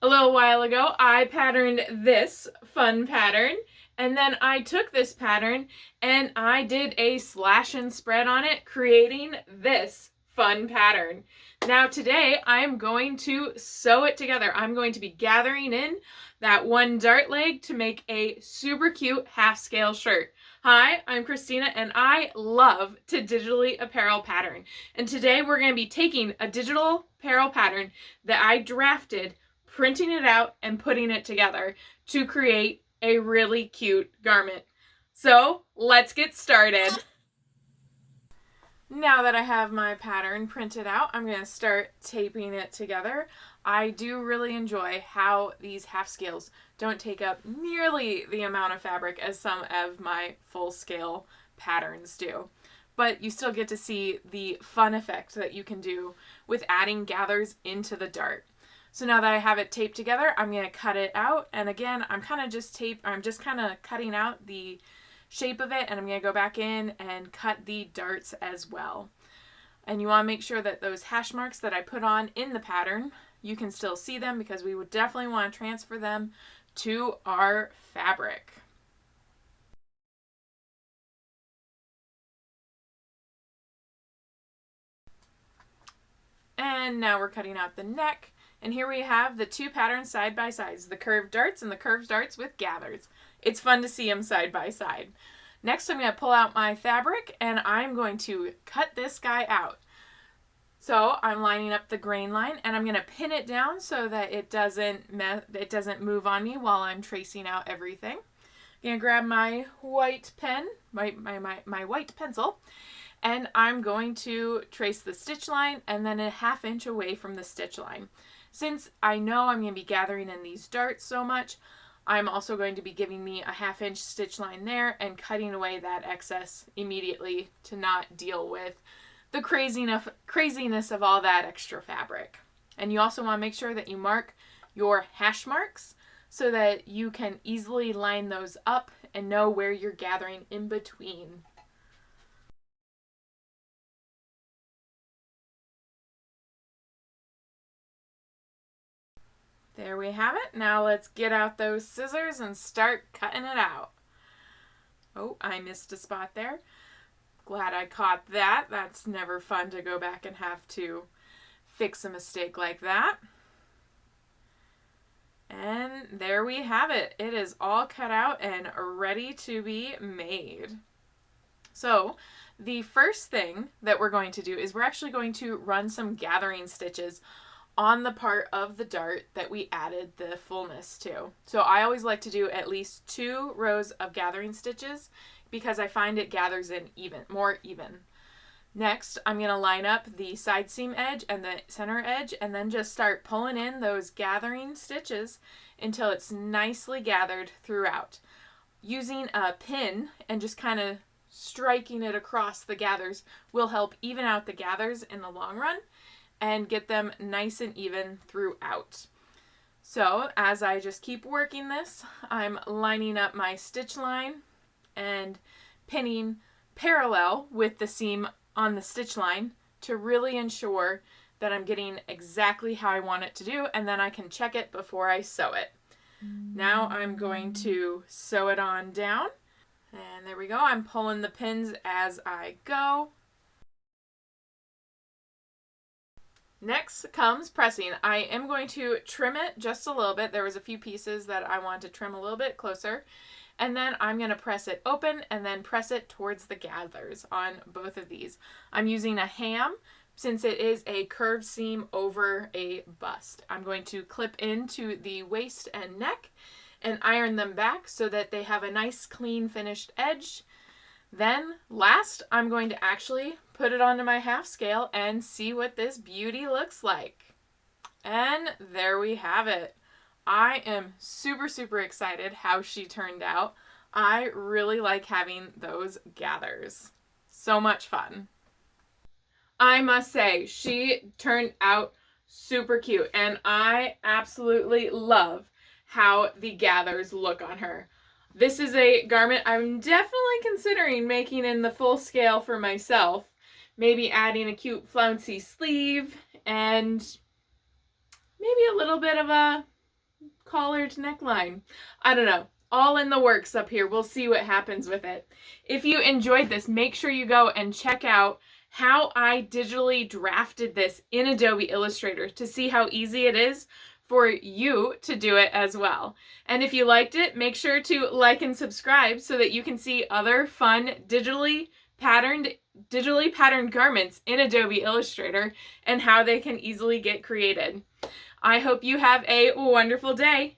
A little while ago, I patterned this fun pattern, and then I took this pattern and I did a slash and spread on it, creating this fun pattern. Now today, I'm going to sew it together. I'm going to be gathering in that one dart leg to make a super cute half-scale shirt. Hi, I'm Christina, and I love to digitally apparel pattern. And today we're going to be taking a digital apparel pattern that I drafted, printing it out, and putting it together to create a really cute garment. So let's get started. Now that I have my pattern printed out, I'm going to start taping it together. I do really enjoy how these half scales don't take up nearly the amount of fabric as some of my full scale patterns do. But you still get to see the fun effect that you can do with adding gathers into the dart. So now that I have it taped together, I'm going to cut it out. And again, I'm just kind of cutting out the shape of it, and I'm going to go back in and cut the darts as well. And you want to make sure that those hash marks that I put on in the pattern, you can still see them, because we would definitely want to transfer them to our fabric. And now we're cutting out the neck. And here we have the two patterns side by side, the curved darts and the curved darts with gathers. It's fun to see them side by side. Next, I'm going to pull out my fabric and I'm going to cut this guy out. So I'm lining up the grain line and I'm going to pin it down so that it doesn't move on me while I'm tracing out everything. I'm going to grab my white pen, my white pencil, and I'm going to trace the stitch line and then a 1/2 inch away from the stitch line. Since I know I'm going to be gathering in these darts so much, I'm also going to be giving me a 1/2 inch stitch line there and cutting away that excess immediately to not deal with the craziness of all that extra fabric. And you also want to make sure that you mark your hash marks so that you can easily line those up and know where you're gathering in between. There we have it. Now let's get out those scissors and start cutting it out. Oh, I missed a spot there. Glad I caught that. That's never fun to go back and have to fix a mistake like that. And there we have it. It is all cut out and ready to be made. So the first thing that we're going to do is we're actually going to run some gathering stitches on the part of the dart that we added the fullness to. So I always like to do at least 2 rows of gathering stitches because I find it gathers in more even. Next, I'm going to line up the side seam edge and the center edge and then just start pulling in those gathering stitches until it's nicely gathered throughout. Using a pin and just kind of striking it across the gathers will help even out the gathers in the long run and get them nice and even throughout. So as I just keep working this, I'm lining up my stitch line and pinning parallel with the seam on the stitch line to really ensure that I'm getting exactly how I want it to do, and then I can check it before I sew it. Now I'm going to sew it on down, and there we go. I'm pulling the pins as I go. Next comes pressing. I am going to trim it just a little bit. There was a few pieces that I want to trim a little bit closer. And then I'm going to press it open and then press it towards the gathers on both of these. I'm using a ham since it is a curved seam over a bust. I'm going to clip into the waist and neck and iron them back so that they have a nice clean finished edge. Then last, I'm going to actually put it onto my half scale and see what this beauty looks like. And there we have it. I am super, super excited how she turned out. I really like having those gathers. So much fun. I must say, she turned out super cute, and I absolutely love how the gathers look on her. This is a garment I'm definitely considering making in the full scale for myself. Maybe adding a cute flouncy sleeve and maybe a little bit of a collared neckline. I don't know. All in the works up here. We'll see what happens with it. If you enjoyed this, make sure you go and check out how I digitally drafted this in Adobe Illustrator to see how easy it is for you to do it as well. And if you liked it, make sure to like and subscribe so that you can see other fun digitally patterned garments in Adobe Illustrator and how they can easily get created. I hope you have a wonderful day.